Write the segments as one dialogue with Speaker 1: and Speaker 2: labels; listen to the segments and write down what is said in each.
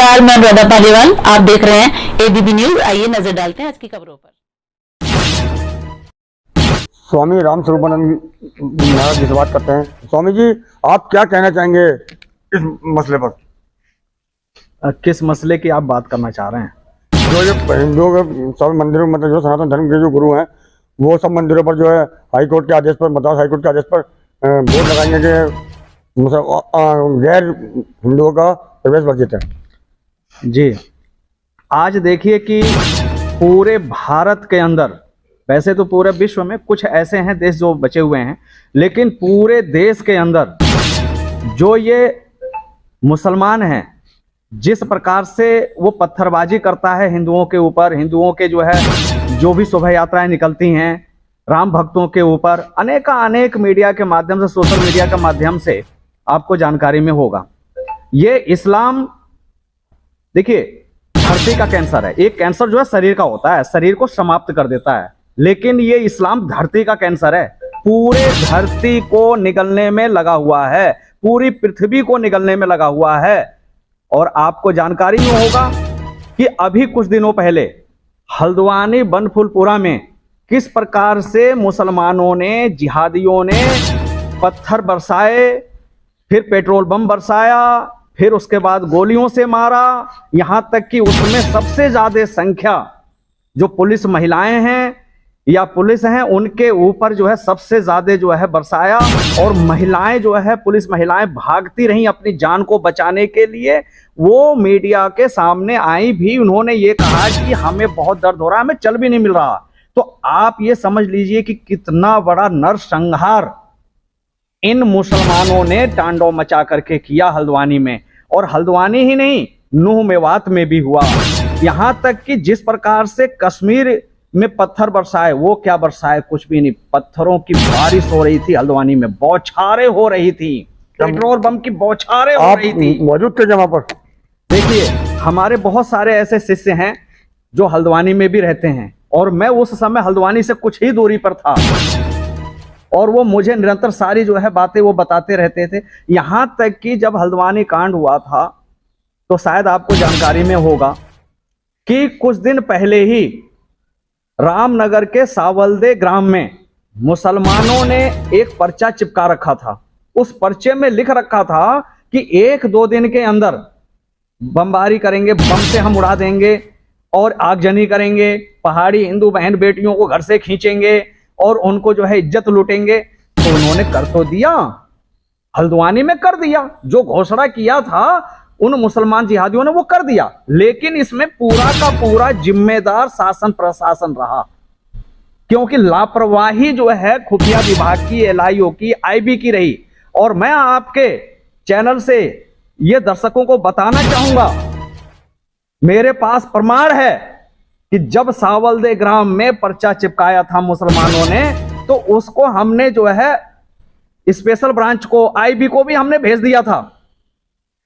Speaker 1: नमस्कार, मैं अनुराधा पालीवाल। आप देख रहे हैं एबीपी न्यूज। आइए नजर डालते हैं आज की खबरों पर।
Speaker 2: स्वामी राम स्वरूपानंद महाराज जी से बात करते हैं। स्वामी जी, आप क्या कहना चाहेंगे इस मसले पर?
Speaker 3: किस मसले की आप बात करना चाह रहे हैं?
Speaker 2: जो हिंदुओं के सब मंदिरों में, मतलब जो सनातन धर्म के जो गुरु हैं, वो सब मंदिरों पर जो है हाई कोर्ट के आदेश पर, मद्रास हाई कोर्ट के आदेश पर बोर्ड लगाएंगे कि गैर हिंदुओं का प्रवेश वर्जित है।
Speaker 3: जी, आज देखिए कि पूरे भारत के अंदर, वैसे तो पूरे विश्व में कुछ ऐसे हैं देश जो बचे हुए हैं, लेकिन पूरे देश के अंदर जो ये मुसलमान हैं, जिस प्रकार से वो पत्थरबाजी करता है हिंदुओं के ऊपर, हिंदुओं के जो है जो भी शोभा यात्राएं निकलती हैं राम भक्तों के ऊपर, अनेक मीडिया के माध्यम से, सोशल मीडिया के माध्यम से आपको जानकारी में होगा। ये इस्लाम, देखिए, धरती का कैंसर है। एक कैंसर जो है शरीर का होता है, शरीर को समाप्त कर देता है, लेकिन ये इस्लाम धरती का कैंसर है। पूरे धरती को निगलने में लगा हुआ है, पूरी पृथ्वी को निगलने में लगा हुआ है। और आपको जानकारी में होगा कि अभी कुछ दिनों पहले हल्द्वानी बनफुलपुरा में किस प्रकार से मुसलमानों ने, जिहादियों ने पत्थर बरसाए, फिर पेट्रोल बम बरसाया, फिर उसके बाद गोलियों से मारा। यहां तक कि उसमें सबसे ज्यादा संख्या जो पुलिस महिलाएं हैं या पुलिस हैं, उनके ऊपर जो है सबसे ज्यादा जो है बरसाया। और महिलाएं जो है, पुलिस महिलाएं भागती रहीं अपनी जान को बचाने के लिए। वो मीडिया के सामने आई भी, उन्होंने ये कहा कि हमें बहुत दर्द हो रहा है, हमें चल भी नहीं मिल रहा। तो आप ये समझ लीजिए कि कितना बड़ा नरसंहार इन मुसलमानों ने तांडव मचा करके किया हल्द्वानी में। और हल्द्वानी ही नहीं, नूह मेवात में भी हुआ। यहां तक कि जिस प्रकार से कश्मीर में पत्थर बरसाए, वो क्या बरसाए, कुछ भी नहीं, पत्थरों की बारिश हो रही थी हल्द्वानी में, बौछारें हो रही थी, पेट्रोल बम की बौछारें हो रही थी।
Speaker 2: मौजूद थे जहाँ पर?
Speaker 3: देखिए, हमारे बहुत सारे ऐसे शिष्य हैं जो हल्द्वानी में भी रहते हैं, और मैं उस समय हल्द्वानी से कुछ ही दूरी पर था, और वो मुझे निरंतर सारी जो है बातें वो बताते रहते थे। यहां तक कि जब हल्द्वानी कांड हुआ था, तो शायद आपको जानकारी में होगा कि कुछ दिन पहले ही रामनगर के सावलदे ग्राम में मुसलमानों ने एक पर्चा चिपका रखा था। उस पर्चे में लिख रखा था कि 1-2 दिन के अंदर बमबारी करेंगे, बम से हम उड़ा देंगे और आगजनी करेंगे, पहाड़ी हिंदू बहन बेटियों को घर से खींचेंगे और उनको जो है इज्जत लूटेंगे। तो उन्होंने कर तो दिया, हल्द्वानी में कर दिया, जो घोषणा किया था उन मुसलमान जिहादियों ने वो कर दिया। लेकिन इसमें पूरा का पूरा जिम्मेदार शासन प्रशासन रहा, क्योंकि लापरवाही जो है खुफिया विभाग की, एलआईओ की, आईबी की रही। और मैं आपके चैनल से ये दर्शकों को बताना चाहूंगा, मेरे पास प्रमाण है कि जब सावलदे ग्राम में पर्चा चिपकाया था मुसलमानों ने, तो उसको हमने जो है स्पेशल ब्रांच को, आईबी को भी हमने भेज दिया था।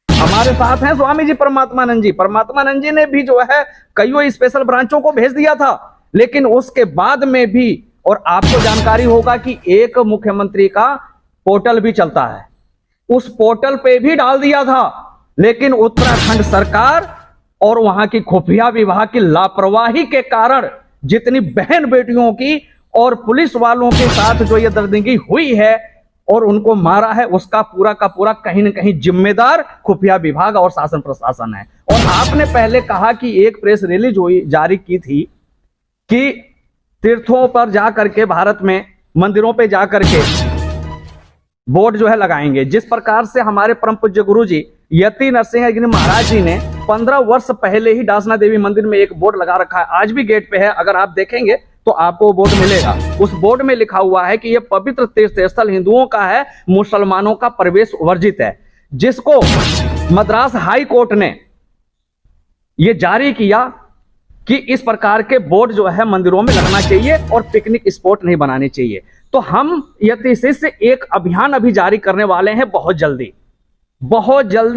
Speaker 3: हमारे साथ हैं स्वामी जी परमात्मानंद जी, परमात्मानंद जी ने भी जो है कईयों स्पेशल ब्रांचों को भेज दिया था। लेकिन उसके बाद में भी, और आपको जानकारी होगा कि एक मुख्यमंत्री का पोर्टल भी चलता है, उस पोर्टल पे भी डाल दिया था। लेकिन उत्तराखंड सरकार और वहां की खुफिया विभाग की लापरवाही के कारण जितनी बहन बेटियों की और पुलिस वालों के साथ जो ये दर्दगी हुई है और उनको मारा है, उसका पूरा का पूरा कहीं न कहीं जिम्मेदार खुफिया विभाग और शासन प्रशासन है। और आपने पहले कहा कि एक प्रेस रिलीज हुई, जारी की थी कि तीर्थों पर जाकर के, भारत में मंदिरों पे जाकर के बोर्ड जो है लगाएंगे। जिस प्रकार से हमारे परम पूज्य गुरु जी यति नरसिंह गिरी महाराज जी ने 15 वर्ष पहले ही डासना देवी मंदिर में एक बोर्ड लगा रखा है, आज भी गेट पे है, अगर आप देखेंगे तो आपको बोर्ड मिलेगा। उस बोर्ड में लिखा हुआ है कि यह पवित्र तीर्थ स्थल हिंदुओं का है, मुसलमानों का प्रवेश वर्जित है। जिसको मद्रास हाई कोर्ट ने यह जारी किया कि इस प्रकार के बोर्ड जो है मंदिरों में लगना चाहिए और पिकनिक स्पॉट नहीं बनाने चाहिए। तो हम यति शिष्य एक अभियान अभी जारी करने वाले हैं, बहुत जल्दी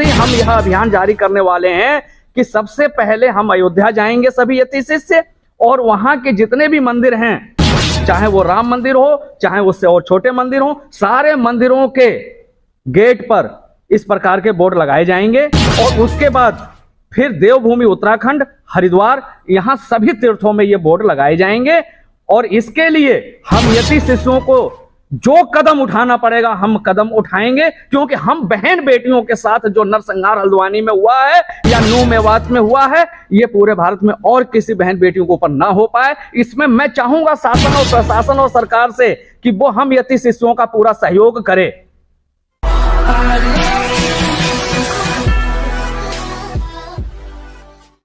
Speaker 3: हम यह अभियान जारी करने वाले हैं कि सबसे पहले हम अयोध्या जाएंगे सभी यति शिष्य, और वहां के जितने भी मंदिर हैं, चाहे वो राम मंदिर हो, चाहे उससे और छोटे मंदिर हो, सारे मंदिरों के गेट पर इस प्रकार के बोर्ड लगाए जाएंगे। और उसके बाद फिर देवभूमि उत्तराखंड, हरिद्वार, यहां सभी तीर्थों में ये बोर्ड लगाए जाएंगे। और इसके लिए हम यति शिष्यों को जो कदम उठाना पड़ेगा हम कदम उठाएंगे, क्योंकि हम बहन बेटियों के साथ जो नरसंहार हल्द्वानी में हुआ है या नू मेवात में हुआ है, ये पूरे भारत में और किसी बहन बेटियों के ऊपर ना हो पाए। इसमें मैं चाहूंगा शासन और प्रशासन और सरकार से कि वो हम यति शिष्यों का पूरा सहयोग करे।